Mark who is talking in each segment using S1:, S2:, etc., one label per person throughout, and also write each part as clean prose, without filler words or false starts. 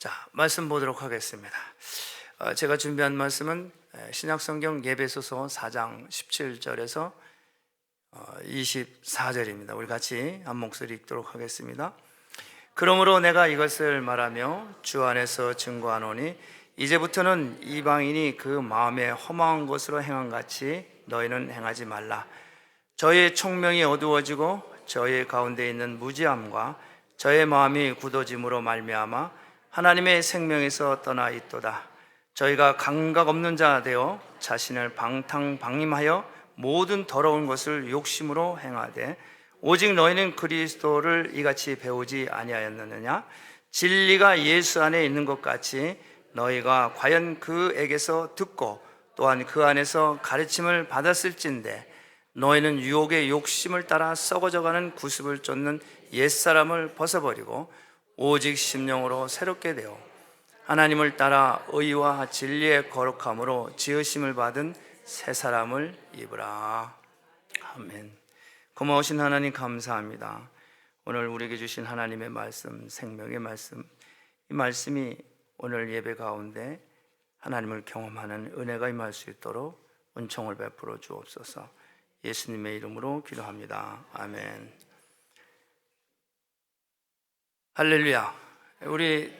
S1: 자, 말씀 보도록 하겠습니다. 제가 준비한 말씀은 신약성경 예배소서 4장 17절에서 24절입니다. 우리 같이 한 목소리 읽도록 하겠습니다. 그러므로 내가 이것을 말하며 주 안에서 증거하노니 이제부터는 이방인이 그 마음에 허망한 것으로 행한 같이 너희는 행하지 말라. 저의 총명이 어두워지고 저의 가운데 있는 무지함과 저의 마음이 굳어짐으로 말미암아 하나님의 생명에서 떠나 있도다. 저희가 감각 없는 자 되어 자신을 방탕방임하여 모든 더러운 것을 욕심으로 행하되 오직 너희는 그리스도를 이같이 배우지 아니하였느냐? 진리가 예수 안에 있는 것 같이 너희가 과연 그에게서 듣고 또한 그 안에서 가르침을 받았을진데 너희는 유혹의 욕심을 따라 썩어져가는 구습을 쫓는 옛사람을 벗어버리고 오직 심령으로 새롭게 되어 하나님을 따라 의와 진리의 거룩함으로 지으심을 받은 새 사람을 입으라. 아멘. 고마우신 하나님 감사합니다. 오늘 우리에게 주신 하나님의 말씀, 생명의 말씀, 이 말씀이 오늘 예배 가운데 하나님을 경험하는 은혜가 임할 수 있도록 은총을 베풀어 주옵소서. 예수님의 이름으로 기도합니다. 아멘. 할렐루야.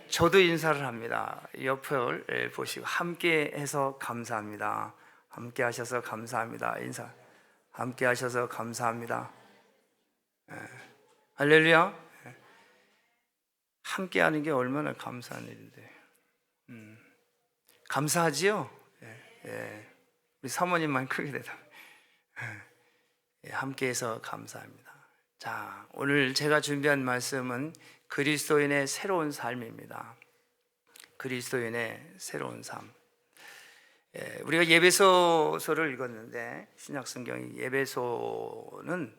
S1: 저도 인사를 합니다. 옆을 보시고 함께 해서 감사합니다. 함께 하셔서 감사합니다. 인사. 함께 하셔서 감사합니다. 할렐루야. 함께 하는 게 얼마나 감사한 일인데. 감사하지요? 우리 사모님만 크게 대답. 함께 해서 감사합니다. 자, 오늘 제가 준비한 말씀은 그리스도인의 새로운 삶입니다. 그리스도인의 새로운 삶. 우리가 예배소서를 읽었는데 신약성경이 예배소는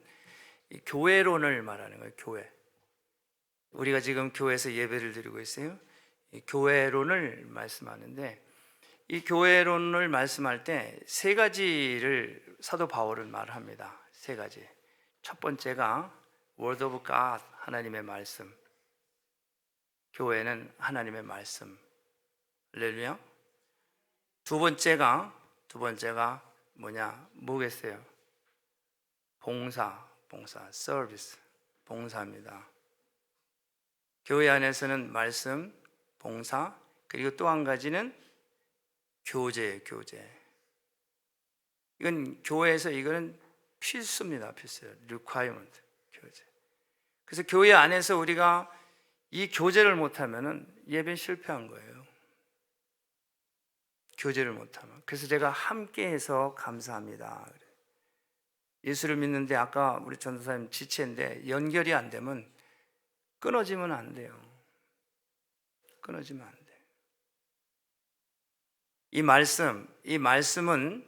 S1: 교회론을 말하는 거예요. 교회. 우리가 지금 교회에서 예배를 드리고 있어요. 교회론을 말씀하는데 이 교회론을 말씀할 때 세 가지를 사도 바울은 말합니다. 세 가지. 첫 번째가 Word of God, 하나님의 말씀. 교회는 하나님의 말씀. 할렐루야. 두 번째가 뭐겠어요? 봉사, 서비스, 봉사입니다. 교회 안에서는 말씀, 봉사, 그리고 또 한 가지는 교제. 이건 교회에서 이거는 필수입니다. 필수. requirement. 교제. 그래서 교회 안에서 우리가 이 교제를 못하면은 예배는 실패한 거예요. 교제를 못하면. 그래서 제가 함께해서 감사합니다. 예수를 믿는데 아까 우리 전도사님 지체인데 연결이 안 되면 끊어지면 안 돼요. 끊어지면 안 돼. 이 말씀은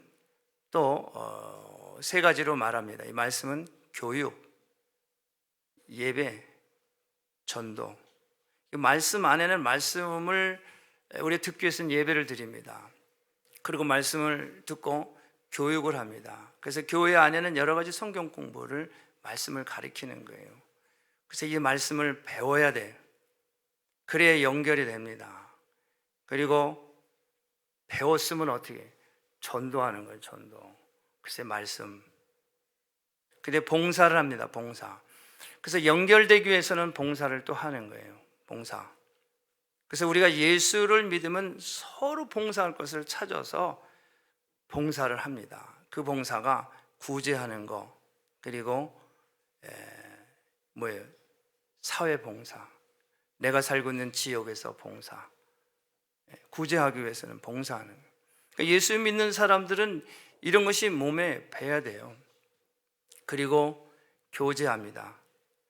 S1: 또 세 가지로 말합니다. 이 말씀은 교육, 예배, 전도. 이 말씀 안에는 말씀을 우리 듣기 위해서는 예배를 드립니다. 그리고 말씀을 듣고 교육을 합니다. 그래서 교회 안에는 여러 가지 성경 공부를 말씀을 가르치는 거예요. 그래서 이 말씀을 배워야 돼요. 그래야 연결이 됩니다. 그리고 배웠으면 어떻게? 전도하는 거예요. 전도. 글쎄 말씀. 근데 봉사를 합니다. 봉사. 그래서 연결되기 위해서는 봉사를 또 하는 거예요. 봉사. 그래서 우리가 예수를 믿으면 서로 봉사할 것을 찾아서 봉사를 합니다. 그 봉사가 구제하는 거, 그리고 사회 봉사. 내가 살고 있는 지역에서 봉사. 구제하기 위해서는 봉사하는 거예요. 그러니까 예수 믿는 사람들은 이런 것이 몸에 배야 돼요. 그리고 교제합니다.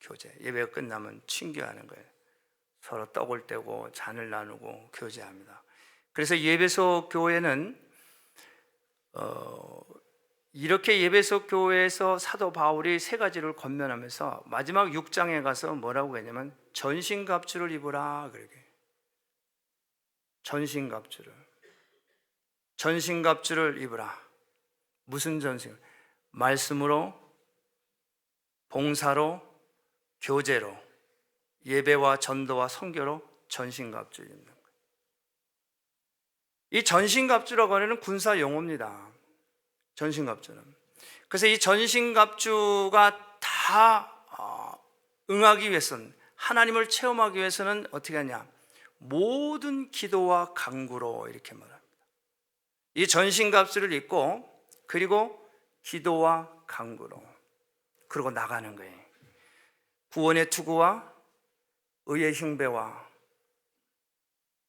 S1: 교제. 예배가 끝나면 친교하는 거예요. 서로 떡을 떼고 잔을 나누고 교제합니다. 그래서 예배소 교회는 이렇게 예배소 교회에서 사도 바울이 세 가지를 권면하면서 마지막 6장에 가서 뭐라고 했냐면 전신갑주를 입으라 그러게. 전신갑주를 입으라. 무슨 전신? 말씀으로, 봉사로, 교제로, 예배와 전도와 선교로 전신갑주 입는 거예요. 이 전신갑주라고 하는 군사 용어입니다. 전신갑주는. 그래서 이 전신갑주가 다 응하기 위해서는, 하나님을 체험하기 위해서는 어떻게 하냐? 모든 기도와 간구로, 이렇게 말합니다. 이 전신갑주를 입고, 그리고 기도와 간구로, 그러고 나가는 거예요. 구원의 투구와 의의 흉배와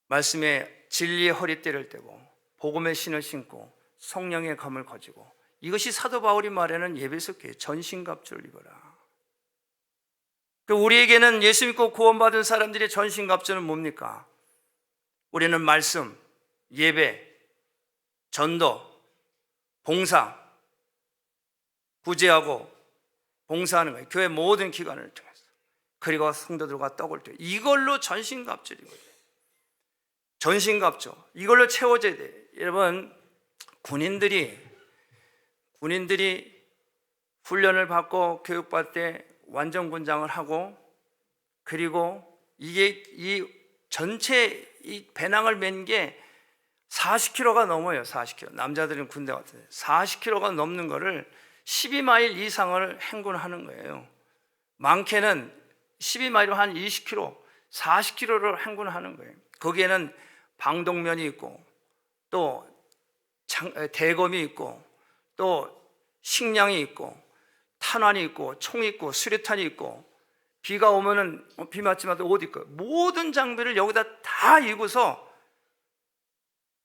S1: 말씀의 진리의 허리띠를 떼고 복음의 신을 신고 성령의 검을 거지고, 이것이 사도 바울이 말하는 예배소 교회 전신갑주를 입어라. 우리에게는 예수 믿고 구원받은 사람들의 전신갑주는 뭡니까? 우리는 말씀, 예배, 전도, 봉사, 구제하고 봉사하는 거예요. 교회 모든 기관을 통해서. 그리고 성도들과 떡을 떼, 이걸로 전신갑주인 거예요. 전신갑주, 이걸로 채워져야 돼요. 여러분, 군인들이 훈련을 받고 교육받을 때 완전군장을 하고, 그리고 이게 이 전체 이 배낭을 맨 게 40kg가 넘어요. 40kg. 남자들은 군대 같은데 40kg가 넘는 거를 12마일 이상을 행군하는 거예요. 많게는 12마일로 한 20km, 40km를 행군하는 거예요. 거기에는 방독면이 있고, 또 대검이 있고, 또 식량이 있고, 탄환이 있고, 총이 있고, 수류탄이 있고, 비가 오면은 비 맞지만 옷 입고, 모든 장비를 여기다 다 입고서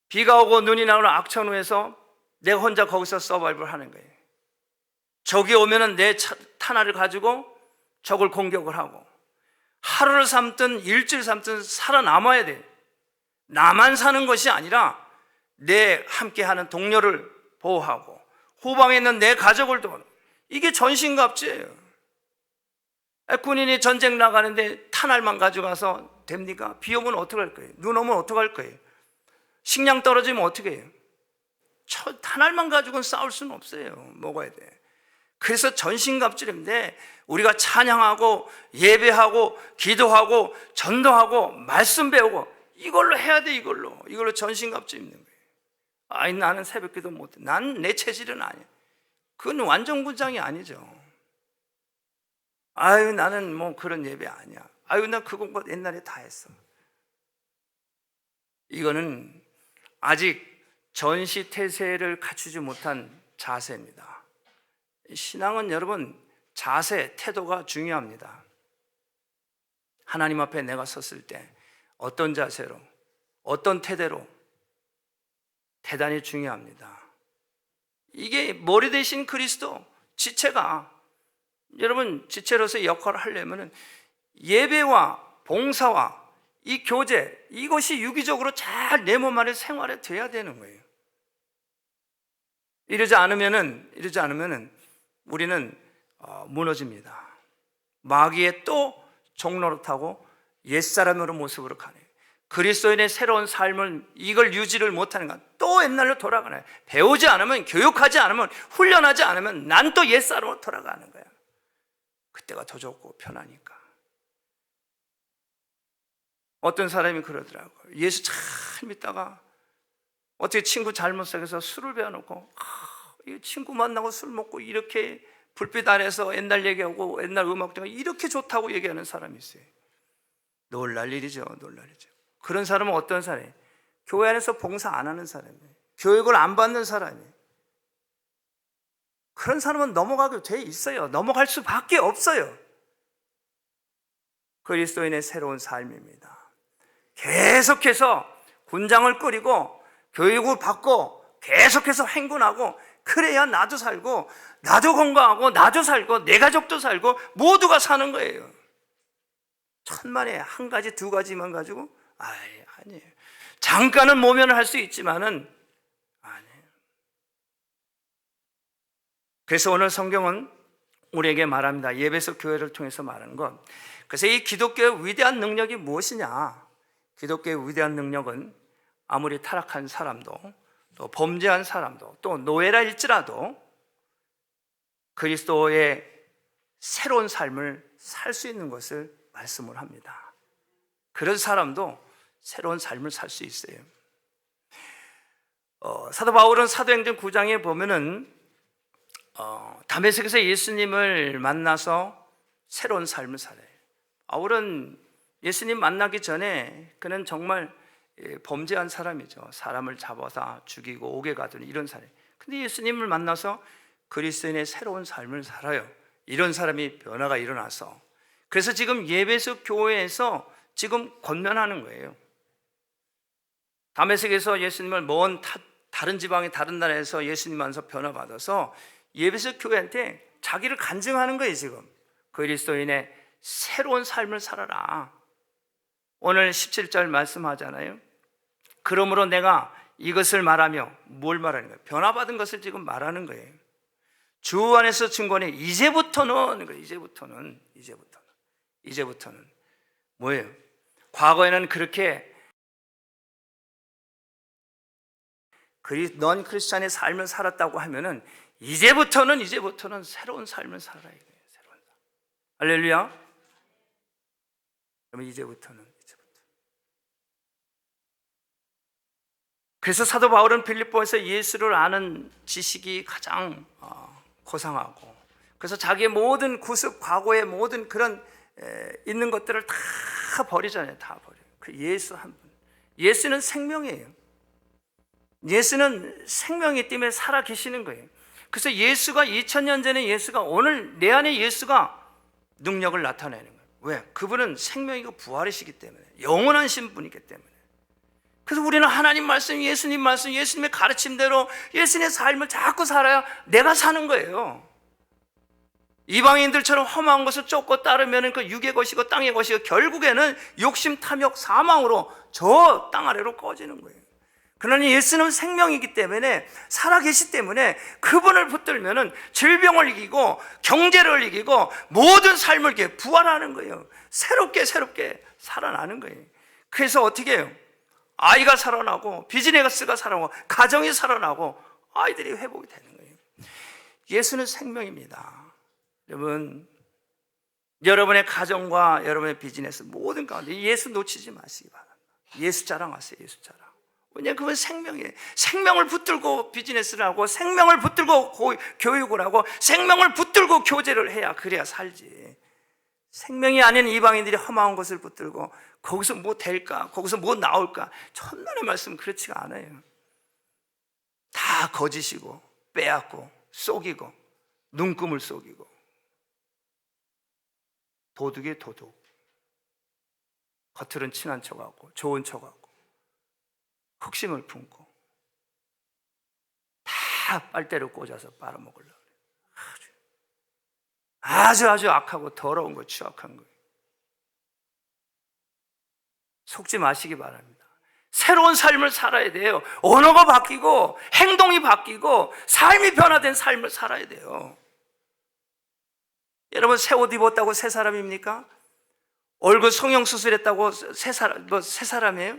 S1: 비가 오고 눈이 나오는 악천후에서 내가 혼자 거기서 서바이벌 하는 거예요. 적이 오면은 내 탄환을 가지고 적을 공격을 하고, 하루를 삼든 일주일 삼든 살아남아야 돼. 나만 사는 것이 아니라 내 함께하는 동료를 보호하고 후방에 있는 내 가족을 도우는, 이게 전신갑주예요. 군인이 전쟁 나가는데 탄알만 가져가서 됩니까? 비 오면 어떡할 거예요? 눈 오면 어떡할 거예요? 식량 떨어지면 어떻게 해요? 탄알만 가지고는 싸울 수는 없어요. 먹어야 돼. 그래서 전신갑주인데, 우리가 찬양하고 예배하고 기도하고 전도하고 말씀 배우고 이걸로 해야 돼. 이걸로 전신갑주 입는 거예요. 아이, 나는 새벽기도 못해. 난 내 체질은 아니야. 그건 완전군장이 아니죠. 아유, 나는 뭐 그런 예배 아니야. 아유, 나 그거 옛날에 다 했어. 이거는 아직 전시태세를 갖추지 못한 자세입니다. 신앙은 여러분, 자세, 태도가 중요합니다. 하나님 앞에 내가 섰을 때 어떤 자세로, 어떤 태도로, 대단히 중요합니다. 이게 머리 대신 그리스도, 지체가, 여러분, 지체로서의 역할을 하려면 예배와 봉사와 이 교제, 이것이 유기적으로 잘 내 몸 안에 생활에 돼야 되는 거예요. 이러지 않으면은 우리는 무너집니다. 마귀의 또 종노릇하고 옛사람으로 모습으로 가네요. 그리스도인의 새로운 삶을, 이걸 유지를 못하는 건 또 옛날로 돌아가네요. 배우지 않으면, 교육하지 않으면, 훈련하지 않으면 난 또 옛사람으로 돌아가는 거야. 그때가 더 좋고 편하니까. 어떤 사람이 그러더라고요. 예수 잘 믿다가 어떻게 친구 잘못 사귀어서 술을 배워놓고, 이 친구 만나고 술 먹고 이렇게 불빛 아래서 옛날 얘기하고 옛날 음악 듣고 이렇게 좋다고 얘기하는 사람이 있어요. 놀랄 일이죠. 그런 사람은 어떤 사람이에요? 교회 안에서 봉사 안 하는 사람이에요. 교육을 안 받는 사람이에요. 그런 사람은 넘어가게 돼 있어요. 넘어갈 수밖에 없어요. 그리스도인의 새로운 삶입니다. 계속해서 군장을 꾸리고 교육을 받고 계속해서 행군하고, 그래야 나도 살고 나도 건강하고 나도 살고 내 가족도 살고 모두가 사는 거예요. 천만에 한 가지 두 가지만 가지고 아니에요. 잠깐은 모면을 할 수 있지만은 아니에요. 그래서 오늘 성경은 우리에게 말합니다. 예배소 교회를 통해서 말하는 것. 그래서 이 기독교의 위대한 능력이 무엇이냐? 기독교의 위대한 능력은 아무리 타락한 사람도, 또 범죄한 사람도, 또 노예라 할지라도 그리스도의 새로운 삶을 살 수 있는 것을 말씀을 합니다. 그런 사람도 새로운 삶을 살 수 있어요. 사도 바울은 사도행전 9장에 보면은 다메섹에서 예수님을 만나서 새로운 삶을 살아요. 바울은 예수님 만나기 전에 그는 정말 범죄한 사람이죠. 사람을 잡아서 죽이고 옥에 가두는 이런 사람. 근데 예수님을 만나서 그리스도인의 새로운 삶을 살아요. 이런 사람이 변화가 일어나서, 그래서 지금 예배소 교회에서 지금 권면하는 거예요. 다메섹에서 예수님을 먼 다른 지방의 다른 나라에서 예수님 만나서 변화받아서 예배소 교회한테 자기를 간증하는 거예요. 지금 그리스도인의 새로운 삶을 살아라. 오늘 17절 말씀하잖아요. 그러므로 내가 이것을 말하며, 뭘 말하는 거예요? 변화받은 것을 지금 말하는 거예요. 주 안에서 증거하니 이제부터는 뭐예요? 과거에는 그렇게 넌 크리스찬의 삶을 살았다고 하면은 이제부터는 새로운 삶을 살아야 돼요. 새로운 삶. 할렐루야. 그러면 이제부터는. 그래서 사도 바울은 빌립보에서 예수를 아는 지식이 가장 고상하고, 그래서 자기의 모든 구습, 과거의 모든 그런 있는 것들을 다 버리잖아요. 다 버려요. 그 예수 한 분. 예수는 생명이에요. 예수는 생명이기 때문에 살아 계시는 거예요. 그래서 예수가 2000년 전에 예수가 오늘 내 안에 예수가 능력을 나타내는 거예요. 왜? 그분은 생명이고 부활이시기 때문에, 영원하신 분이기 때문에. 그래서 우리는 하나님 말씀, 예수님 말씀, 예수님의 가르침대로 예수님의 삶을 자꾸 살아야 내가 사는 거예요. 이방인들처럼 험한 것을 쫓고 따르면 그 육의 것이고 땅의 것이고 결국에는 욕심, 탐욕, 사망으로 저 땅 아래로 꺼지는 거예요. 그러나 예수는 생명이기 때문에, 살아계시기 때문에 그분을 붙들면 질병을 이기고 경제를 이기고 모든 삶을 이렇게 부활하는 거예요. 새롭게 살아나는 거예요. 그래서 어떻게 해요? 아이가 살아나고 비즈니스가 살아나고 가정이 살아나고 아이들이 회복이 되는 거예요. 예수는 생명입니다. 여러분, 여러분의 가정과 여러분의 비즈니스 모든 가운데 예수 놓치지 마시기 바랍니다. 예수 자랑하세요. 예수 자랑. 왜냐하면 그건 생명이에요. 생명을 붙들고 비즈니스를 하고, 생명을 붙들고 교육을 하고, 생명을 붙들고 교제를 해야, 그래야 살지. 생명이 아닌 이방인들이 험한 것을 붙들고 거기서 뭐 될까, 거기서 뭐 나올까, 천만의 말씀 그렇지가 않아요. 다 거짓이고 빼앗고 속이고 눈금을 속이고 도둑의 도둑. 겉으로는 친한 척하고 좋은 척하고 흑심을 품고 다 빨대로 꽂아서 빨아먹으려고 아주 악하고 더러운 거, 추악한 거. 속지 마시기 바랍니다. 새로운 삶을 살아야 돼요. 언어가 바뀌고 행동이 바뀌고 삶이 변화된 삶을 살아야 돼요. 여러분, 새 옷 입었다고 새 사람입니까? 얼굴 성형수술했다고 새 사람이에요?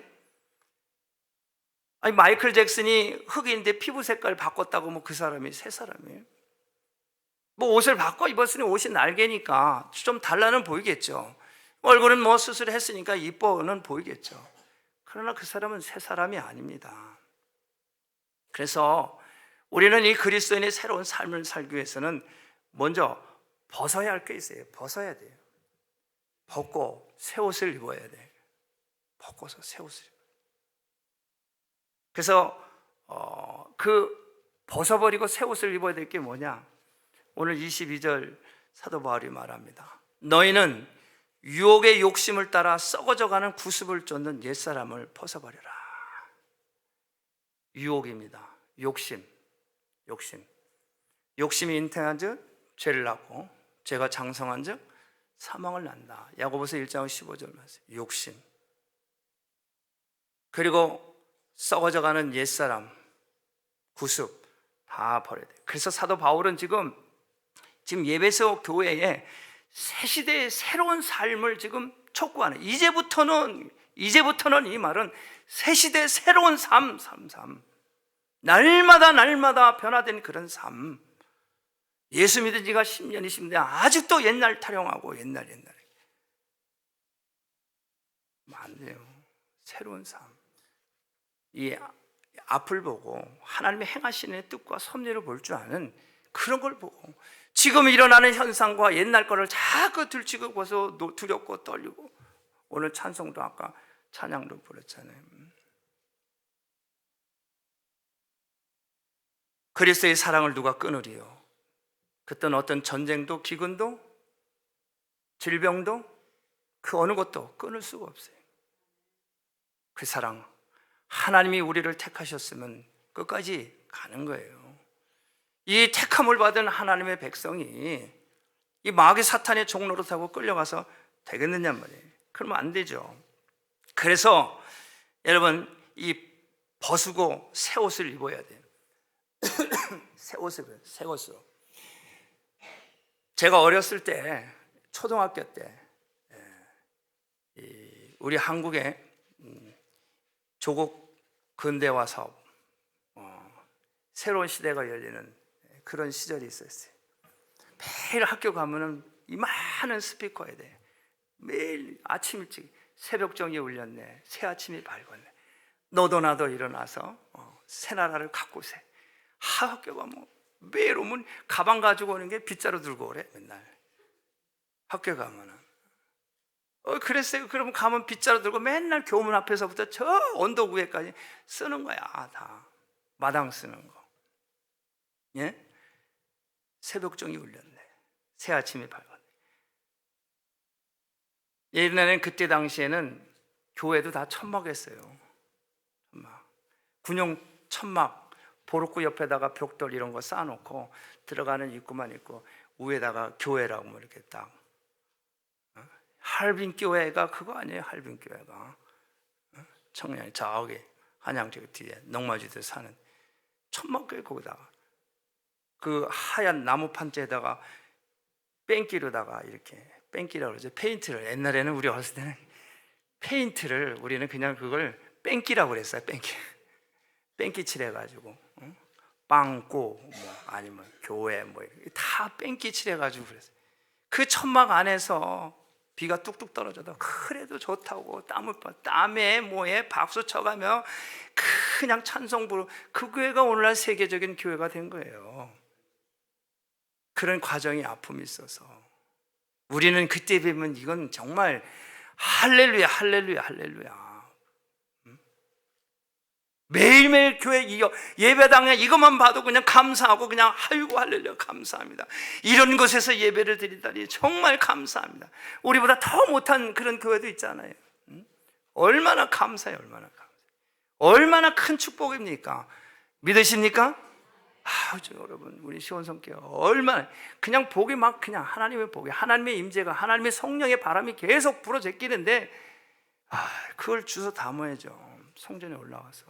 S1: 아니, 마이클 잭슨이 흑인인데 피부 색깔 바꿨다고 뭐 그 사람이 새 사람이에요? 뭐 옷을 바꿔 입었으니 옷이 날개니까 좀 달라는 보이겠죠. 얼굴은 뭐 수술했으니까 이뻐는 보이겠죠. 그러나 그 사람은 새 사람이 아닙니다. 그래서 우리는 이 그리스도인의 새로운 삶을 살기 위해서는 먼저 벗어야 할 게 있어요. 벗어야 돼요. 벗고 새 옷을 입어야 돼요. 벗고서 새 옷을 입어요. 그래서 그 벗어버리고 새 옷을 입어야 될 게 뭐냐? 오늘 22절 사도 바울이 말합니다. 너희는 유혹의 욕심을 따라 썩어져가는 구습을 쫓는 옛사람을 벗어버려라. 유혹입니다. 욕심이 잉태한 즉 죄를 낳고 죄가 장성한 즉 사망을 낳는다. 야고보서 1장 15절 말씀. 욕심. 그리고 썩어져가는 옛사람, 구습 다 버려야 돼요. 그래서 사도 바울은 지금 예배소 교회에 새 시대의 새로운 삶을 지금 촉구하는, 이제부터는 이 말은 새 시대의 새로운 삶. 날마다 변화된 그런 삶. 예수 믿은 지가 10년, 20년 아직도 옛날 타령하고 옛날 안 돼요. 새로운 삶. 이 앞을 보고 하나님의 행하시는 뜻과 섭리를 볼 줄 아는 그런 걸 보고, 지금 일어나는 현상과 옛날 거를 자꾸 들치고 보서 두렵고 떨리고, 오늘 찬송도 아까 찬양도 부르잖아요. 그리스도의 사랑을 누가 끊으리요? 그땐 어떤 전쟁도 기근도 질병도 그 어느 것도 끊을 수가 없어요. 그 사랑, 하나님이 우리를 택하셨으면 끝까지 가는 거예요. 이 택함을 받은 하나님의 백성이 이 마귀 사탄의 종로로 타고 끌려가서 되겠느냐 말이에요. 그러면 안 되죠. 그래서 여러분, 이 벗고 새 옷을 입어야 돼요. 새 옷으로. 제가 어렸을 때, 초등학교 때, 우리 한국에 조국 근대화 사업, 새로운 시대가 열리는 그런 시절이 있었어요. 매일 학교 가면은 이 많은 스피커에 대해 매일 아침 일찍 새벽 정이 울렸네, 새 아침이 밝았네, 너도 나도 일어나서 새 나라를 가꾸세. 학교가 뭐 매일 오면 가방 가지고 오는 게 빗자루 들고 오래. 맨날 학교 가면은 그랬어요. 그러면 가면 빗자루 들고 맨날 교문 앞에서부터 저 언덕 위에까지 쓰는 거야. 다 마당 쓰는 거. 예? 새벽종이 울렸네, 새 아침이 밝았네. 옛날에는 그때 당시에는 교회도 다 천막했어요. 천막, 군용 천막, 보로구 옆에다가 벽돌 이런 거 쌓아놓고 들어가는 입구만 있고 위에다가 교회라고 뭐 이렇게 딱. 할빈 교회가 그거 아니에요? 할빈 교회가 청량리 저기 한양저 뒤에 농마지들 사는 천막교회, 거기다가 그 하얀 나무 판자에다가 뺑기로다가 이렇게, 뺑기라고 그러죠. 페인트를, 옛날에는 우리 어렸을 때는 페인트를 우리는 그냥 그걸 뺑기라고 그랬어요. 뺑기 칠해가지고 빵꾸 뭐 아니면 교회 뭐 다 뺑기 칠해가지고 그랬어요. 그 천막 안에서 비가 뚝뚝 떨어져도 그래도 좋다고 땀에 뭐에 박수 쳐가며 그냥 찬송 부르고, 그 교회가 오늘날 세계적인 교회가 된 거예요. 그런 과정이 아픔이 있어서 우리는 그때 뵈면 이건 정말 할렐루야, 할렐루야, 할렐루야. 매일매일 교회 예배당에 이것만 봐도 그냥 감사하고 그냥 아이고 할렐루야 감사합니다. 이런 곳에서 예배를 드리다니 정말 감사합니다. 우리보다 더 못한 그런 교회도 있잖아요. 얼마나 감사해요. 얼마나 감사해요. 얼마나 큰 축복입니까? 믿으십니까? 여러분, 우리 시온성교회 얼마나 그냥 복이 막 그냥 하나님의 복이, 하나님의 임재가, 하나님의 성령의 바람이 계속 불어 제끼는데 그걸 주워 담아야죠. 성전에 올라와서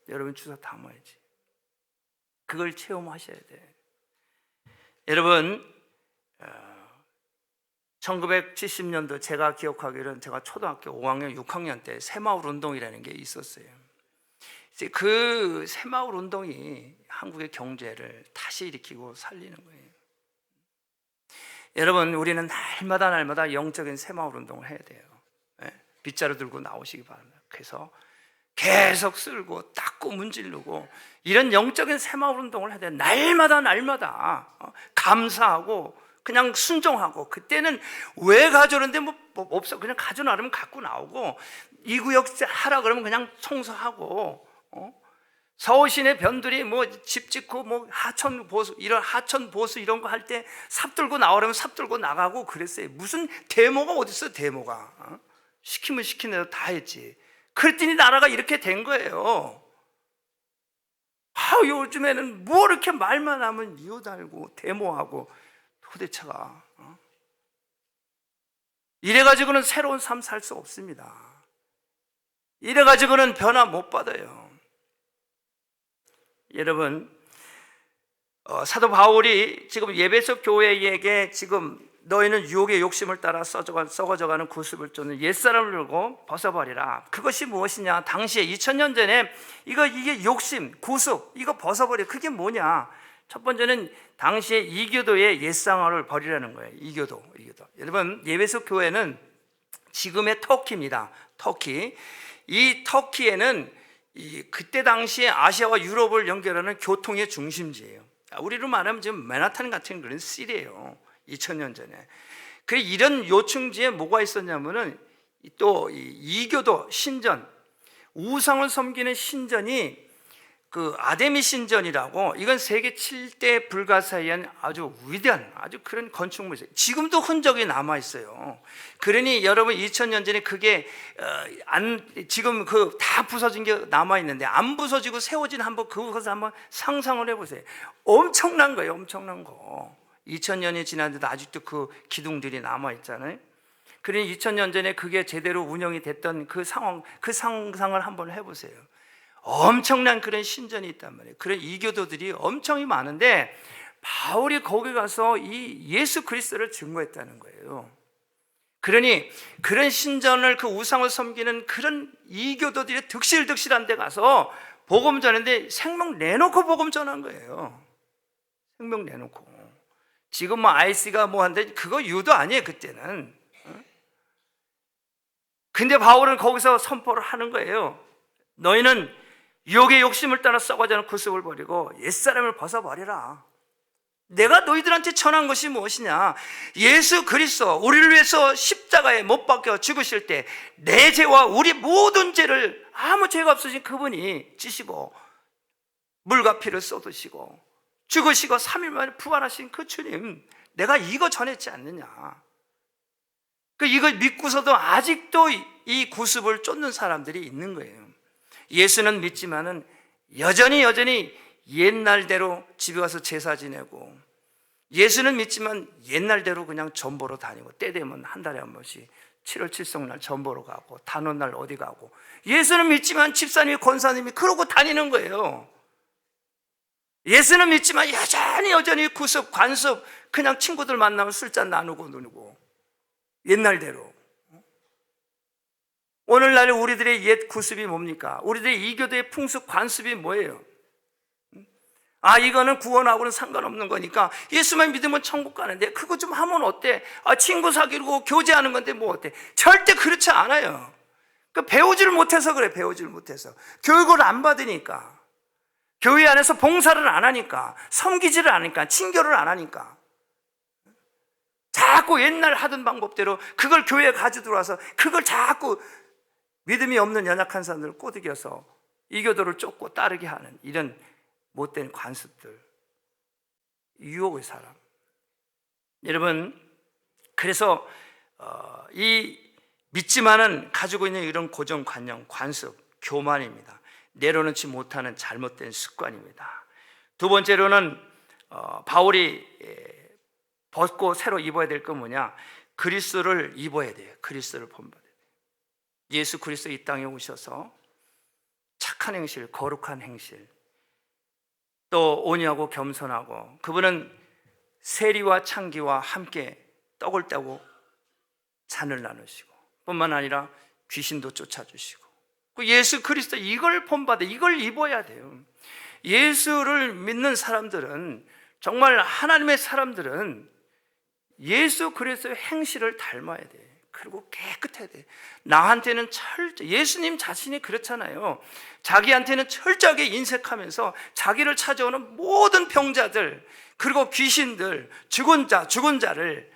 S1: 여러분 주워 담아야지. 그걸 체험하셔야 돼. 여러분, 1970년도 제가 기억하기로는 제가 초등학교 5학년, 6학년 때 새마을 운동이라는 게 있었어요. 이제 그 새마을 운동이 한국의 경제를 다시 일으키고 살리는 거예요. 여러분, 우리는 날마다 영적인 새마을 운동을 해야 돼요. 빗자루 들고 나오시기 바랍니다. 그래서 계속 쓸고 닦고 문지르고 이런 영적인 새마을 운동을 해야 돼요. 날마다 감사하고 그냥 순종하고. 그때는 왜 가져오는데 뭐 없어, 그냥 가져나오면 갖고 나오고, 이 구역 하라 그러면 그냥 청소하고, 서울 시내 변들이 뭐 집 짓고 뭐 하천 보수 이런 거 할 때 삽 들고 나오라면 삽 들고 나가고 그랬어요. 무슨 데모가 어딨어, 데모가. 시키면 시킨 대로 다 했지. 그랬더니 나라가 이렇게 된 거예요. 요즘에는 뭐 이렇게 말만 하면 이유 달고 데모하고 도대체가. 이래가지고는 새로운 삶 살 수 없습니다. 이래가지고는 변화 못 받아요. 여러분, 사도 바울이 지금 에베소 교회에게 지금 너희는 유혹의 욕심을 따라 썩어져가는 구습을 쫓는 옛사람을 들고 벗어버리라. 그것이 무엇이냐? 당시에 2000년 전에 이게 욕심, 구습, 이거 벗어버려. 그게 뭐냐? 첫 번째는 당시에 이교도의 옛상화를 버리라는 거예요. 이교도. 여러분, 에베소 교회는 지금의 터키입니다. 터키. 이 터키에는 그때 당시에 아시아와 유럽을 연결하는 교통의 중심지예요. 우리로 말하면 지금 맨하탄 같은 그런 시리예요. 2000년 전에. 그 이런 요충지에 뭐가 있었냐면은 또 이교도 신전, 우상을 섬기는 신전이 그 아데미 신전이라고, 이건 세계 7대 불가사의한 아주 위대한 아주 그런 건축물이에요. 지금도 흔적이 남아 있어요. 그러니 여러분 2000년 전에 그게 지금 그 다 부서진 게 남아 있는데, 안 부서지고 세워진 한번 그것을 한번 상상을 해보세요. 엄청난 거예요, 엄청난 거. 2000년이 지났는데도 아직도 그 기둥들이 남아 있잖아요. 그러니 2000년 전에 그게 제대로 운영이 됐던 그 상황, 그 상상을 한번 해보세요. 엄청난 그런 신전이 있단 말이에요. 그런 이교도들이 엄청 많은데 바울이 거기 가서 이 예수 그리스도를 증거했다는 거예요. 그러니 그런 신전을, 그 우상을 섬기는 그런 이교도들이 득실득실한 데 가서 복음 전했는데 생명 내놓고 복음 전한 거예요. 생명 내놓고. 지금 뭐 IC가 뭐 한데 그거 유도 아니에요, 그때는. 근데 바울은 거기서 선포를 하는 거예요. 너희는 유혹의 욕심을 따라 썩어지 않은 구습을 버리고 옛사람을 벗어버리라. 내가 너희들한테 전한 것이 무엇이냐? 예수 그리스도 우리를 위해서 십자가에 못 박혀 죽으실 때 내 죄와 우리 모든 죄를, 아무 죄가 없으신 그분이 지시고 물과 피를 쏟으시고 죽으시고 3일 만에 부활하신 그 주님, 내가 이거 전했지 않느냐? 이걸 믿고서도 아직도 이 구습을 쫓는 사람들이 있는 거예요. 예수는 믿지만은 여전히 옛날대로 집에 가서 제사 지내고, 예수는 믿지만 옛날대로 그냥 전보로 다니고, 때 되면 한 달에 한 번씩 7월 칠성날 전보로 가고, 단오날 어디 가고, 예수는 믿지만 집사님이 권사님이 그러고 다니는 거예요. 예수는 믿지만 여전히 구습, 관습, 그냥 친구들 만나면 술잔 나누고 놀고, 옛날대로. 오늘날 우리들의 옛 구습이 뭡니까? 우리들의 이교도의 풍습, 관습이 뭐예요? 이거는 구원하고는 상관없는 거니까 예수만 믿으면 천국 가는데 그거 좀 하면 어때? 친구 사귀고 교제하는 건데 뭐 어때? 절대 그렇지 않아요. 배우지를 못해서 그래. 배우지를 못해서. 교육을 안 받으니까, 교회 안에서 봉사를 안 하니까, 섬기지를 않으니까, 친교를 안 하니까, 자꾸 옛날 하던 방법대로 그걸 교회에 가지고 들어와서 그걸 자꾸 믿음이 없는 연약한 사람들을 꼬드겨서 이교도를 쫓고 따르게 하는 이런 못된 관습들, 유혹의 사람. 여러분, 그래서 이 믿지만은 가지고 있는 이런 고정관념, 관습, 교만입니다. 내려놓지 못하는 잘못된 습관입니다. 두 번째로는 바울이 벗고 새로 입어야 될 건 뭐냐? 그리스도를 입어야 돼요. 그리스도를 본받아야 돼요. 예수 그리스도 이 땅에 오셔서 착한 행실, 거룩한 행실, 또 온유하고 겸손하고, 그분은 세리와 창기와 함께 떡을 떼고 잔을 나누시고, 뿐만 아니라 귀신도 쫓아주시고, 예수 그리스도 이걸 본받아, 이걸 입어야 돼요. 예수를 믿는 사람들은, 정말 하나님의 사람들은 예수 그리스도의 행실을 닮아야 돼. 그리고 깨끗해야 돼. 나한테는 예수님 자신이 그렇잖아요. 자기한테는 철저하게 인색하면서 자기를 찾아오는 모든 병자들, 그리고 귀신들, 죽은 자를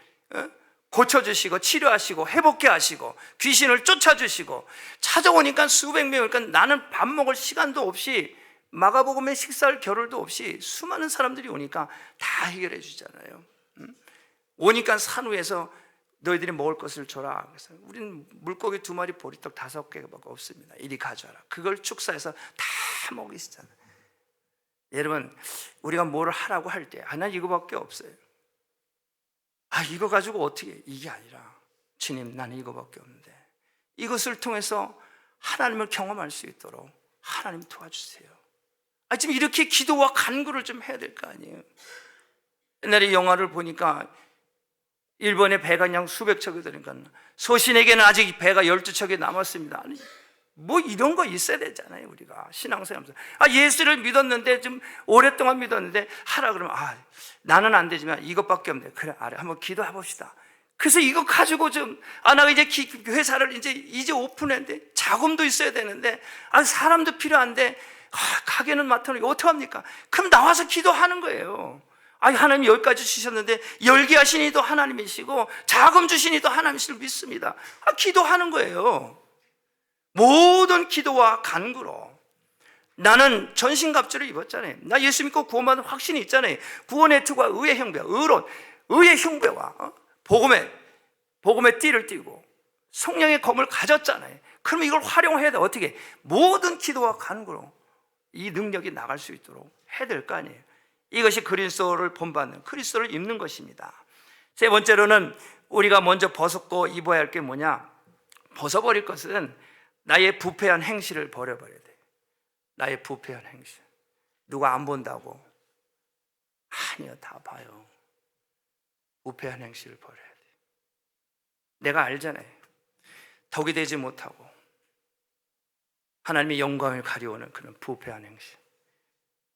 S1: 고쳐주시고 치료하시고 회복케 하시고 귀신을 쫓아주시고, 찾아오니까 수백 명이니까 나는 밥 먹을 시간도 없이, 마가복음에 식사할 겨를도 없이 수많은 사람들이 오니까 다 해결해 주잖아요. 오니까 산 위에서 너희들이 먹을 것을 줘라. 그래서 우리는 물고기 2마리, 보리떡 5개밖에 없습니다. 이리 가져와라. 그걸 축사해서 다 먹이시잖아요. 여러분, 우리가 뭘 하라고 할 때, 난 이거밖에 없어요. 이거 가지고 어떻게, 이게 아니라, 주님, 나는 이거밖에 없는데 이것을 통해서 하나님을 경험할 수 있도록 하나님 도와주세요. 지금 이렇게 기도와 간구를 좀 해야 될 거 아니에요. 옛날에 영화를 보니까 일본에 배가 그냥 수백 척이 되니까 소신에게는 아직 배가 12척이 남았습니다. 뭐 이런 거 있어야 되잖아요. 우리가 신앙생활하면서 예수를 믿었는데, 좀 오랫동안 믿었는데 하라 그러면 나는 안 되지만 이것밖에 없는데, 그래, 한번 기도해 봅시다. 그래서 이거 가지고 나 이제 회사를 이제 오픈했는데 자금도 있어야 되는데, 사람도 필요한데, 가게는 맡아놓으니까 어떡합니까? 그럼 나와서 기도하는 거예요. 하나님 여기까지 주셨는데, 열게 하신 이도 하나님이시고, 자금 주신 이도 하나님이시를 믿습니다. 기도하는 거예요. 모든 기도와 간구로. 나는 전신갑주를 입었잖아요. 나 예수 믿고 구원받은 확신이 있잖아요. 구원의 투과, 의의 형배, 의의 형배와 복음의 띠를 띠고 성령의 검을 가졌잖아요. 그러면 이걸 활용해야 돼. 어떻게? 모든 기도와 간구로 이 능력이 나갈 수 있도록 해야 될 거 아니에요. 이것이 그리스도를 본받는, 그리스도를 입는 것입니다. 세 번째로는 우리가 먼저 벗고 입어야 할 게 뭐냐? 벗어버릴 것은 나의 부패한 행실을 버려버려야 돼. 나의 부패한 행실. 누가 안 본다고? 아니요, 다 봐요. 부패한 행실을 버려야 돼. 내가 알잖아요. 덕이 되지 못하고 하나님의 영광을 가려오는 그런 부패한 행실,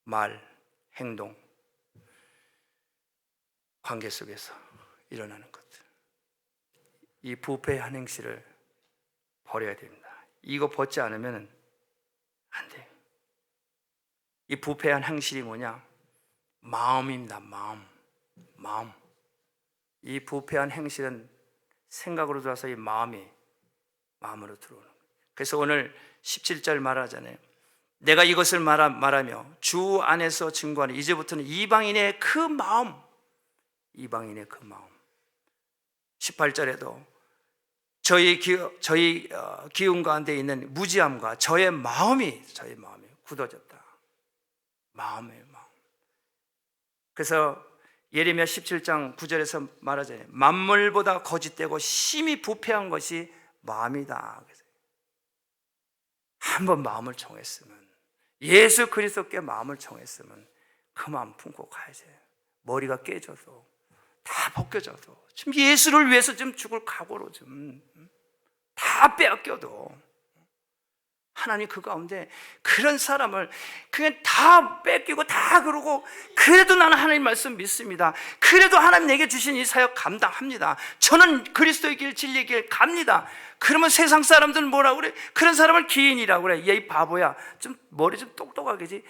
S1: 말, 행동, 관계 속에서 일어나는 것들, 이 부패한 행실을 버려야 됩니다. 이거 벗지 않으면 안 돼요. 이 부패한 행실이 뭐냐? 마음입니다. 마음. 이 부패한 행실은 생각으로 들어와서 이 마음으로 들어오는 거예요. 그래서 오늘 17절 말하잖아요. 내가 이것을 말하며 주 안에서 증거하는, 이제부터는 이방인의 그 마음, 18절에도 저희 기운 가운데 있는 무지함과 저의 마음이 굳어졌다. 마음이에요, 마음. 그래서 예레미야 17장 9절에서 말하잖아요. 만물보다 거짓되고 심히 부패한 것이 마음이다. 한번 마음을 정했으면, 예수 그리스도께 마음을 정했으면 그 마음 품고 가야지. 머리가 깨져도 다 벗겨져도 지금 예수를 위해서 좀 죽을 각오로 좀 다 빼앗겨도 하나님 그 가운데 그런 사람을 그냥 다 뺏기고 다 그러고, 그래도 나는 하나님 말씀 믿습니다. 그래도 하나님 내게 주신 이 사역 감당합니다. 저는 그리스도의 길, 진리의 길 갑니다. 그러면 세상 사람들은 뭐라고 그래? 그런 사람을 기인이라고 그래. 얘 이 바보야. 좀 머리 좀 똑똑하게지.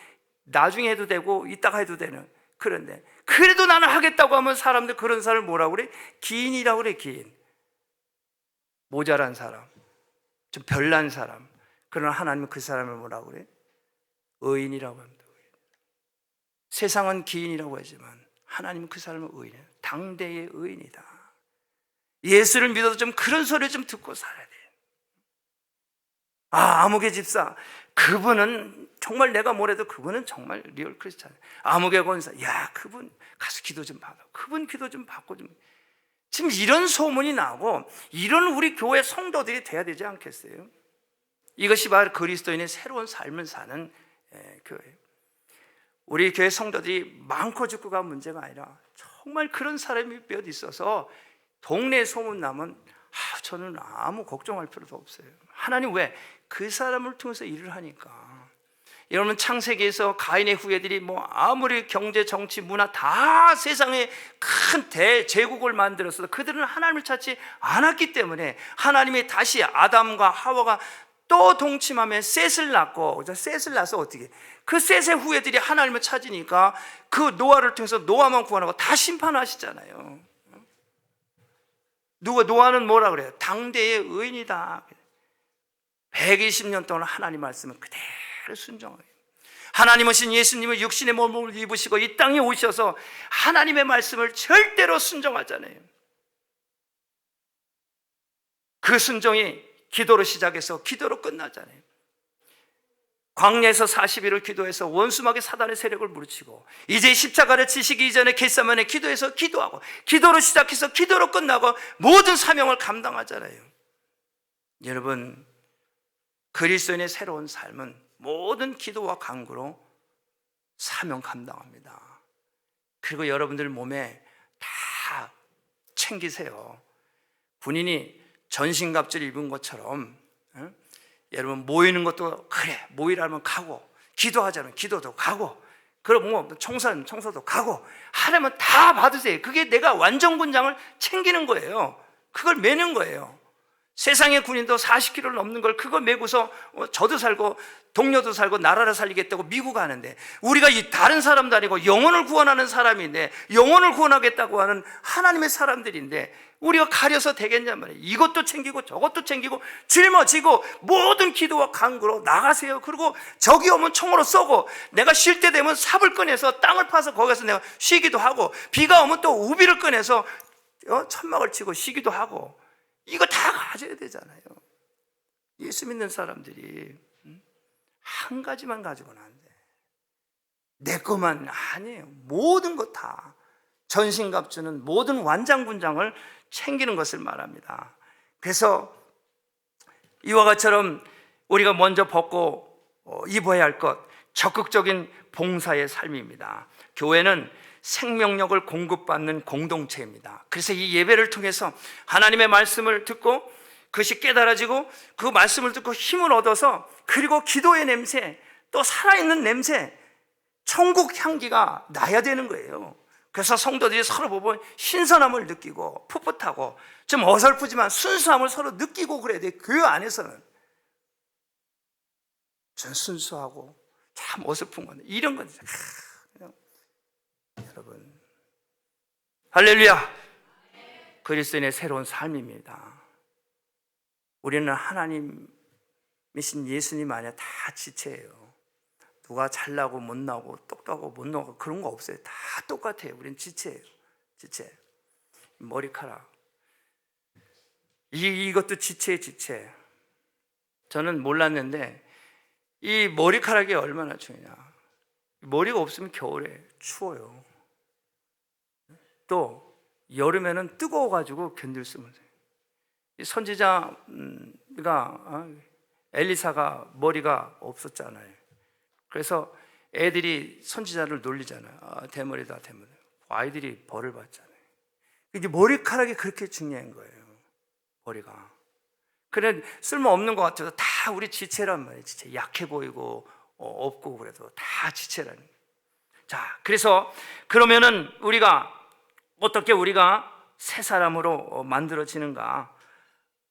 S1: 나중에 해도 되고 이따가 해도 되는. 그런데 그래도 나는 하겠다고 하면 사람들 그런 사람을 뭐라고 그래? 기인이라고 그래. 기인. 모자란 사람, 좀 별난 사람. 그러나 하나님은 그 사람을 뭐라고 그래? 의인이라고 합니다. 세상은 기인이라고 하지만 하나님은 그 사람을 의인이에요. 당대의 의인이다. 예수를 믿어도 좀 그런 소리를 좀 듣고 살아야 돼. 아무개 집사, 그분은 정말 내가 뭐래도 그분은 정말 리얼 크리스찬. 아무개 권사, 그분 가서 기도 좀 받아. 그분 기도 좀 받고 좀. 지금 이런 소문이 나고 이런 우리 교회 성도들이 돼야 되지 않겠어요? 이것이 바로 그리스도인의 새로운 삶을 사는 교회예요. 우리 교회 성도들이 많고 적고가 문제가 아니라 정말 그런 사람이 몇 있어서 동네에 소문나면 저는 아무 걱정할 필요도 없어요. 하나님 왜? 그 사람을 통해서 일을 하니까. 여러분, 창세기에서 가인의 후예들이 아무리 경제, 정치, 문화 다 세상에 큰 대제국을 만들었어도 그들은 하나님을 찾지 않았기 때문에 하나님이 다시 아담과 하와가 또 동침하며 셋을 낳고, 셋을 낳아서 어떻게? 그 셋의 후예들이 하나님을 찾으니까 그 노아를 통해서 노아만 구원하고 다 심판하시잖아요. 노아는 뭐라 그래요? 당대의 의인이다. 120년 동안 하나님 말씀을 그대로 순종해요. 하나님이신 예수님은 육신의 몸을 입으시고 이 땅에 오셔서 하나님의 말씀을 절대로 순종하잖아요. 그 순종이 기도로 시작해서 기도로 끝나잖아요. 광야에서 40일을 기도해서 원수마귀 사단의 세력을 물리치고, 이제 십자가를 지시기 이전에 겟세마네 기도해서 기도하고, 기도로 시작해서 기도로 끝나고 모든 사명을 감당하잖아요. 여러분, 그리스도인의 새로운 삶은 모든 기도와 간구로 사명 감당합니다. 그리고 여러분들 몸에 다 챙기세요. 군인이 전신갑주를 입은 것처럼, 여러분 모이는 것도 그래, 모이라면 가고, 기도하자면 기도도 가고, 그럼 청소도 가고 하려면 다 받으세요. 그게 내가 완전군장을 챙기는 거예요. 그걸 매는 거예요. 세상의 군인도 40km를 넘는 걸 그거 메고서 저도 살고 동료도 살고 나라를 살리겠다고 미국 가는데, 우리가 이 다른 사람도 아니고 영혼을 구원하는 사람인데, 영혼을 구원하겠다고 하는 하나님의 사람들인데 우리가 가려서 되겠냔 말이에요. 이것도 챙기고 저것도 챙기고 짊어지고 모든 기도와 간구로 나가세요. 그리고 적이 오면 총으로 쏘고, 내가 쉴 때 되면 삽을 꺼내서 땅을 파서 거기서 내가 쉬기도 하고, 비가 오면 또 우비를 꺼내서 천막을 치고 쉬기도 하고, 이거 다 가져야 되잖아요. 예수 믿는 사람들이 한 가지만 가지고는 안 돼. 내 것만 아니에요. 모든 것 다, 전신갑주는 모든 완장군장을 챙기는 것을 말합니다. 그래서 이와 같이처럼 우리가 먼저 벗고 입어야 할 것, 적극적인 봉사의 삶입니다. 교회는 생명력을 공급받는 공동체입니다. 그래서 이 예배를 통해서 하나님의 말씀을 듣고 그것이 깨달아지고, 그 말씀을 듣고 힘을 얻어서, 그리고 기도의 냄새, 또 살아있는 냄새, 천국 향기가 나야 되는 거예요. 그래서 성도들이 서로 보면 신선함을 느끼고 풋풋하고 좀 어설프지만 순수함을 서로 느끼고 그래야 돼. 그 안에서는 전 순수하고 참 어설픈 건데 이런 건 여러분, 할렐루야, 그리스도인의 새로운 삶입니다. 우리는 하나님이신 예수님 안에 다 지체예요. 누가 잘나고 못나고 똑똑하고 못나고 그런 거 없어요. 다 똑같아요. 우리는 지체예요. 지체. 머리카락, 이것도 지체예요. 지체. 저는 몰랐는데 이 머리카락이 얼마나 중요하냐. 머리가 없으면 겨울에 추워요. 또 여름에는 뜨거워가지고 견딜 수 없어요. 선지자가 엘리사가 머리가 없었잖아요. 그래서 애들이 선지자를 놀리잖아요. 대머리다, 대머리. 아이들이 벌을 받잖아요. 이게 머리카락이 그렇게 중요한 거예요. 머리가. 그래, 쓸모없는 것 같아도 다 우리 지체란 말이에요. 지체. 약해 보이고 없고 그래도 다 지체라는 거예요. 자, 그래서 그러면은 어떻게 우리가 새 사람으로 만들어지는가?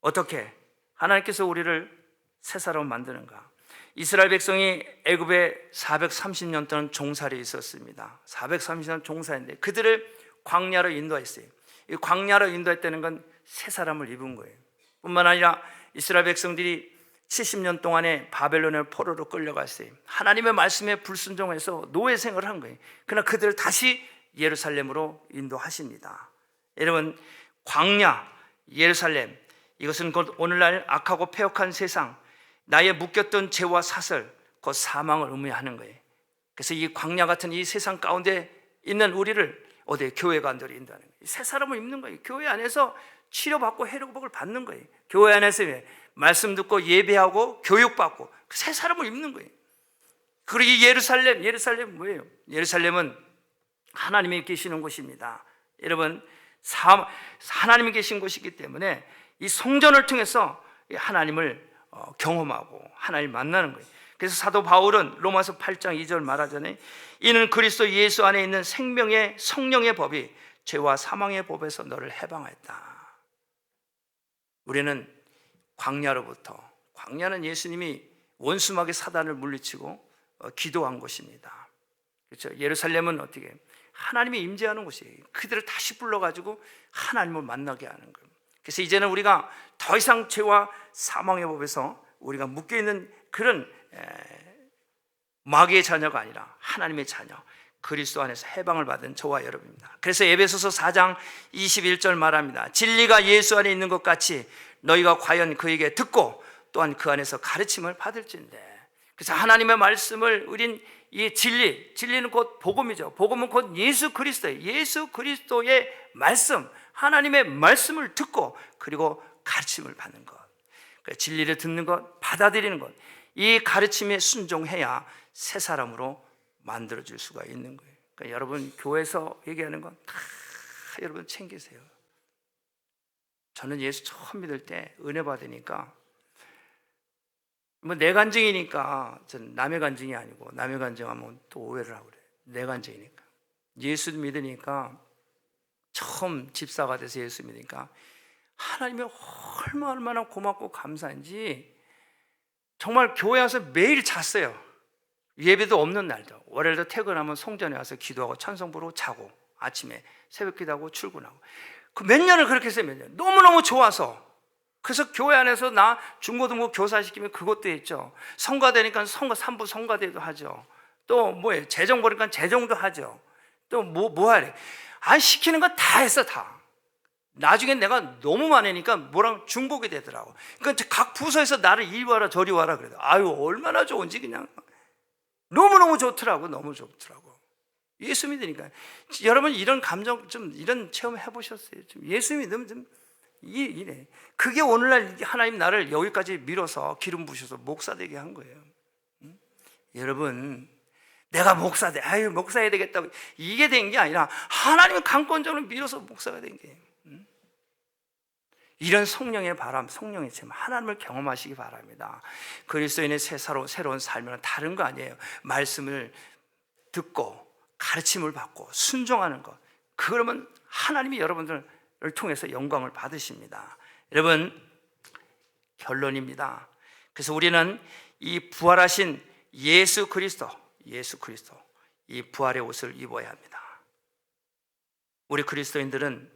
S1: 어떻게 하나님께서 우리를 새 사람으로 만드는가? 이스라엘 백성이 애굽에 430년 동안 종살이 있었습니다. 430년 종살인데 그들을 광야로 인도했어요. 이 광야로 인도했다는 건 새 사람을 입은 거예요. 뿐만 아니라 이스라엘 백성들이 70년 동안에 바벨론의 포로로 끌려갔어요. 하나님의 말씀에 불순종해서 노예 생활을 한 거예요. 그러나 그들을 다시 예루살렘으로 인도하십니다. 여러분, 광야, 예루살렘, 이것은 곧 오늘날 악하고 패역한 세상, 나의 묶였던 죄와 사슬, 곧 사망을 의미하는 거예요. 그래서 이 광야 같은 이 세상 가운데 있는 우리를 어디 교회관들이 인도하는 거예요. 새 사람을 입는 거예요. 교회 안에서 치료받고 회복을 받는 거예요. 교회 안에서 말씀 듣고 예배하고 교육받고 새 사람을 입는 거예요. 그리고 이 예루살렘 뭐예요? 예루살렘은 하나님이 계시는 곳입니다. 여러분, 하나님이 계신 곳이기 때문에 이 성전을 통해서 하나님을 경험하고 하나님을 만나는 거예요. 그래서 사도 바울은 로마서 8장 2절 말하잖아요. 이는 그리스도 예수 안에 있는 생명의 성령의 법이 죄와 사망의 법에서 너를 해방했다. 우리는 광야는 예수님이 원수마귀 사단을 물리치고 기도한 곳입니다. 그렇죠? 예루살렘은 어떻게 하나님이 임재하는 곳이에요. 그들을 다시 불러가지고 하나님을 만나게 하는 거예요. 그래서 이제는 우리가 더 이상 죄와 사망의 법에서 우리가 묶여있는 그런 마귀의 자녀가 아니라 하나님의 자녀, 그리스도 안에서 해방을 받은 저와 여러분입니다. 그래서 에베소서 4장 21절 말합니다. 진리가 예수 안에 있는 것 같이 너희가 과연 그에게 듣고 또한 그 안에서 가르침을 받을진대. 그래서 하나님의 말씀을 우린 이 진리는 곧 복음이죠. 복음은 곧 예수 그리스도예요. 예수 그리스도의 말씀, 하나님의 말씀을 듣고 그리고 가르침을 받는 것, 진리를 듣는 것, 받아들이는 것, 이 가르침에 순종해야 새 사람으로 만들어질 수가 있는 거예요. 그러니까 여러분 교회에서 얘기하는 건 다 여러분 챙기세요. 저는 예수 처음 믿을 때 은혜 받으니까 뭐 내 간증이니까, 저는 남의 간증이 아니고, 남의 간증하면 또 오해를 하고 그래요. 내 간증이니까. 예수 믿으니까, 처음 집사가 돼서 예수 믿으니까 하나님이 얼마나 고맙고 감사한지 정말 교회 와서 매일 잤어요. 예배도 없는 날도, 월요일도 퇴근하면 성전에 와서 기도하고 찬송 부르고 자고, 아침에 새벽 기도하고 출근하고, 그 몇 년을 그렇게 했어요. 몇 년. 너무너무 좋아서. 그래서 교회 안에서 나 중고등부 교사시키면 그것도 했죠. 성가되니까 산부 성가대도 하죠. 또 뭐예요? 재정 보니까 재정도 하죠. 또 뭐 하래? 시키는 거 다 했어, 다. 나중에 내가 너무 많으니까 뭐랑 중복이 되더라고. 그러니까 각 부서에서 나를 이리 와라 저리 와라 그래도 얼마나 좋은지 그냥 너무너무 좋더라고. 너무 좋더라고. 예수 믿으니까. 여러분 이런 감정 이런 체험 해보셨어요? 예수 믿으면 이래. 그게 오늘날 하나님 나를 여기까지 밀어서 기름 부셔서 목사 되게 한 거예요. 응? 여러분, 내가 목사 목사해야 되겠다고 이게 된 게 아니라 하나님이 강권적으로 밀어서 목사가 된 거예요. 응? 이런 성령의 바람, 성령의 참 하나님을 경험하시기 바랍니다. 그리스도인의 새로운 삶은 다른 거 아니에요. 말씀을 듣고 가르침을 받고 순종하는 것. 그러면 하나님이 여러분들을 통해서 영광을 받으십니다. 여러분, 결론입니다. 그래서 우리는 이 부활하신 예수 그리스도 이 부활의 옷을 입어야 합니다. 우리 그리스도인들은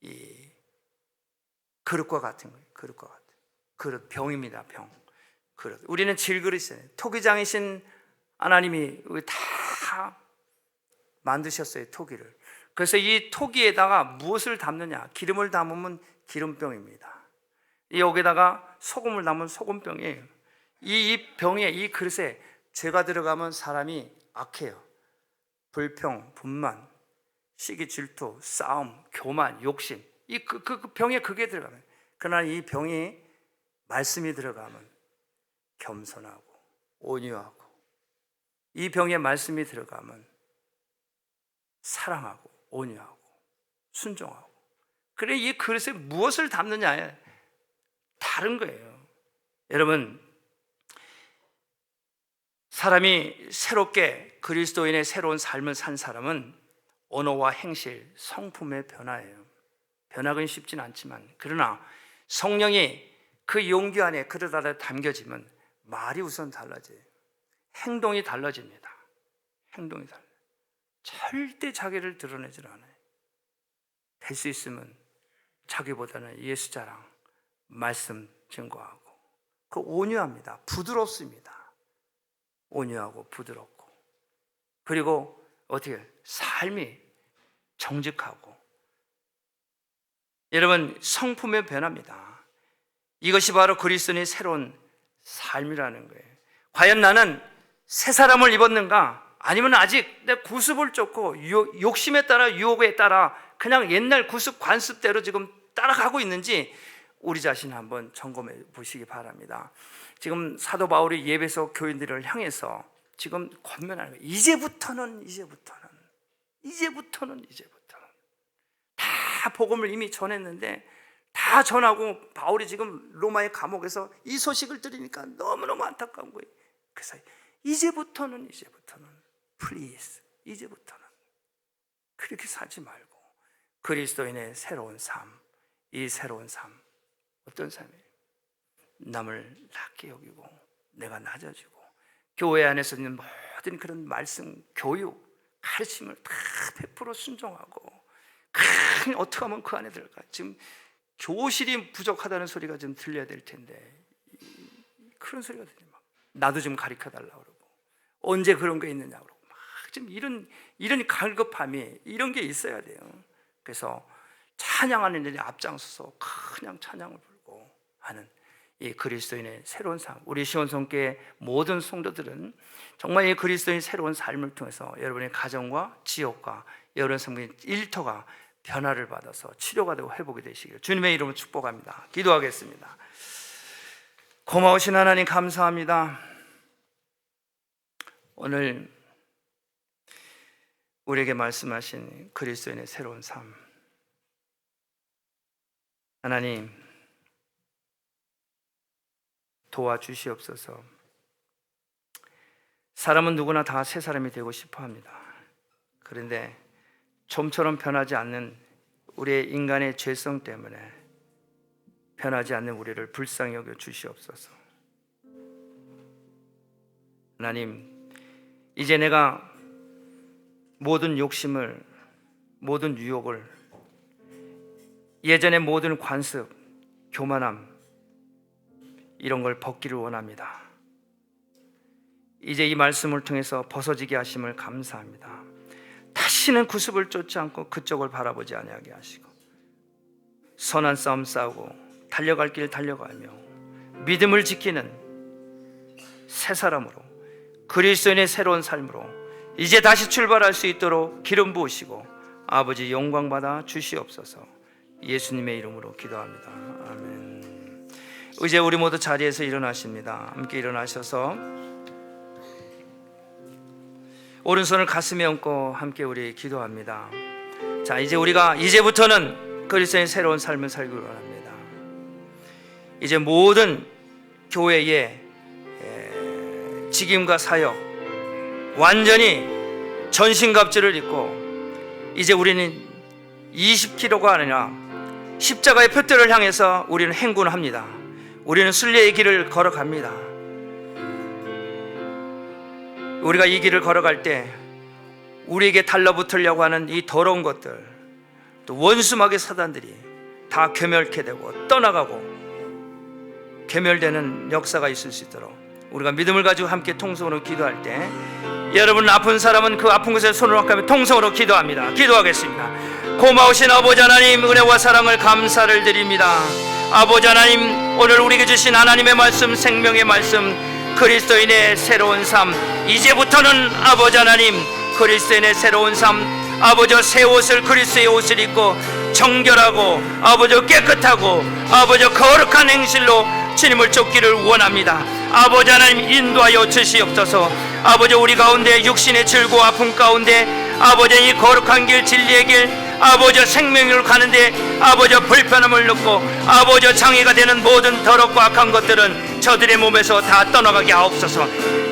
S1: 이 그릇과 같은 거예요. 그릇과 같은 그릇, 병입니다. 병. 그릇. 우리는 질그릇이에요. 토기장이신 하나님이 다 만드셨어요. 토기를. 그래서 이 토기에다가 무엇을 담느냐? 기름을 담으면 기름병입니다. 여기다가 소금을 담으면 소금병이에요. 이 병에, 이 그릇에 죄가 들어가면 사람이 악해요. 불평, 분만, 시기, 질투, 싸움, 교만, 욕심. 그 병에 그게 들어가면. 그러나 이 병이 말씀이 들어가면 겸손하고 온유하고, 이 병에 말씀이 들어가면 사랑하고 온유하고 순종하고. 그래, 이 그릇에 무엇을 담느냐에 다른 거예요. 여러분, 사람이 새롭게 그리스도인의 새로운 삶을 산 사람은 언어와 행실, 성품의 변화예요. 변화는 쉽진 않지만, 그러나 성령이 그 용기 안에 그릇 안에 담겨지면 말이 우선 달라져요. 행동이 달라집니다. 행동이 달라요. 절대 자기를 드러내질 않아요. 될 수 있으면 자기보다는 예수 자랑, 말씀 증거하고, 그 온유합니다. 부드럽습니다. 온유하고 부드럽고, 그리고 어떻게 삶이 정직하고. 여러분, 성품의 변화입니다. 이것이 바로 그리스도인의 새로운 삶이라는 거예요. 과연 나는 새 사람을 입었는가? 아니면 아직 내 구습을 쫓고 욕심에 따라, 유혹에 따라 그냥 옛날 구습 관습대로 지금 따라가고 있는지 우리 자신을 한번 점검해 보시기 바랍니다. 지금 사도 바울이 예배소 교인들을 향해서 지금 권면하는 거예요. 이제부터는 다 복음을 이미 전했는데, 다 전하고 바울이 지금 로마의 감옥에서 이 소식을 들으니까 너무너무 안타까운 거예요. 그래서 이제부터는 플리즈, 이제부터는 그렇게 살지 말고 그리스도인의 새로운 삶, 이 새로운 삶 어떤 삶이에요? 남을 낮게 여기고 내가 낮아지고, 교회 안에서 있는 모든 그런 말씀, 교육, 가르침을 다 100% 순종하고, 어떻게 하면 그 안에 들어가? 지금 교실이 부족하다는 소리가 좀 들려야 될 텐데, 그런 소리가 들려. 막 나도 좀 가르쳐 달라고 그러고, 언제 그런 게 있느냐고 그러고, 막 좀 이런 갈급함이, 이런 게 있어야 돼요. 그래서 찬양하는 일에 앞장서서 그냥 찬양을 부르고 하는 이 그리스도인의 새로운 삶. 우리 시온성교회 모든 성도들은 정말 이 그리스도인의 새로운 삶을 통해서 여러분의 가정과 지역과 여러분 성도의 일터가 변화를 받아서 치료가 되고 회복이 되시기를 주님의 이름으로 축복합니다. 기도하겠습니다. 고마우신 하나님 감사합니다. 오늘 우리에게 말씀하신 그리스도인의 새로운 삶, 하나님 도와주시옵소서. 사람은 누구나 다 새 사람이 되고 싶어 합니다. 그런데 좀처럼 변하지 않는 우리의 인간의 죄성 때문에 변하지 않는 우리를 불쌍히 여겨 주시옵소서. 하나님, 이제 내가 모든 욕심을, 모든 유혹을, 예전의 모든 관습, 교만함, 이런 걸 벗기를 원합니다. 이제 이 말씀을 통해서 벗어지게 하심을 감사합니다. 다시는 구습을 쫓지 않고 그쪽을 바라보지 아니하게 하시고 선한 싸움 싸우고 달려갈 길 달려가며 믿음을 지키는 새 사람으로, 그리스도인의 새로운 삶으로 이제 다시 출발할 수 있도록 기름 부으시고 아버지 영광 받아 주시옵소서. 예수님의 이름으로 기도합니다. 아멘. 이제 우리 모두 자리에서 일어나십니다. 함께 일어나셔서 오른손을 가슴에 얹고 함께 우리 기도합니다. 자, 이제 우리가 이제부터는 그리스도의 새로운 삶을 살기를 원합니다. 이제 모든 교회의 직임과 사역 완전히 전신갑주를 입고 이제 우리는 20km가 아니라 십자가의 표대를 향해서 우리는 행군합니다. 우리는 순례의 길을 걸어갑니다. 우리가 이 길을 걸어갈 때 우리에게 달라붙으려고 하는 이 더러운 것들, 또 원수마귀 사단들이 다 괴멸케 되고 떠나가고 괴멸되는 역사가 있을 수 있도록 우리가 믿음을 가지고 함께 통성으로 기도할 때, 여러분 아픈 사람은 그 아픈 곳에 손을 얹으며 통성으로 기도합니다. 기도하겠습니다. 고마우신 아버지 하나님, 은혜와 사랑을 감사를 드립니다. 아버지 하나님, 오늘 우리에게 주신 하나님의 말씀, 생명의 말씀, 그리스도인의 새로운 삶, 이제부터는 아버지 하나님 그리스도인의 새로운 삶, 아버지 새 옷을, 그리스도의 옷을 입고 정결하고 아버지 깨끗하고 아버지 거룩한 행실로 주님을 쫓기를 원합니다. 아버지 하나님 인도하여 주시옵소서. 아버지 우리 가운데 육신의 질고 아픔 가운데 아버지 이 거룩한 길, 진리의 길, 아버지 생명을 가는데 아버지 불편함을 느끼고 아버지 장애가 되는 모든 더럽고 악한 것들은 저들의 몸에서 다 떠나가게 하옵소서.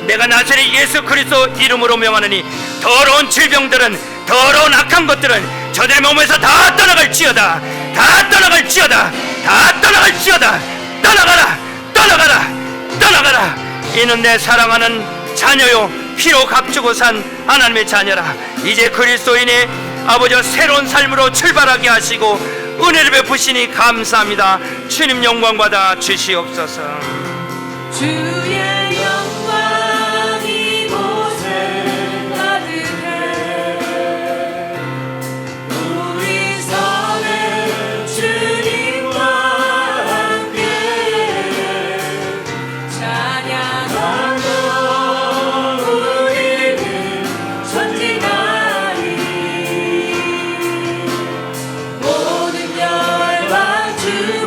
S1: 내가 나사렛 예수 그리스도 이름으로 명하노니 더러운 질병들은, 더러운 악한 것들은 저들의 몸에서 다 떠나갈지어다. 다 떠나갈지어다. 다 떠나갈지어다. 떠나가라, 떠나가라, 떠나가라. 이는 내 사랑하는 자녀요 피로 값주고 산 하나님의 자녀라. 이제 그리스도인의 아버지 새로운 삶으로 출발하게 하시고 은혜를 베푸시니 감사합니다. 주님 영광 받아 주시옵소서.
S2: 주의 영광 이곳에 가득해. 우리 성을 주님과 함께 찬양하고 우리는 전진하리. 모든 열방 주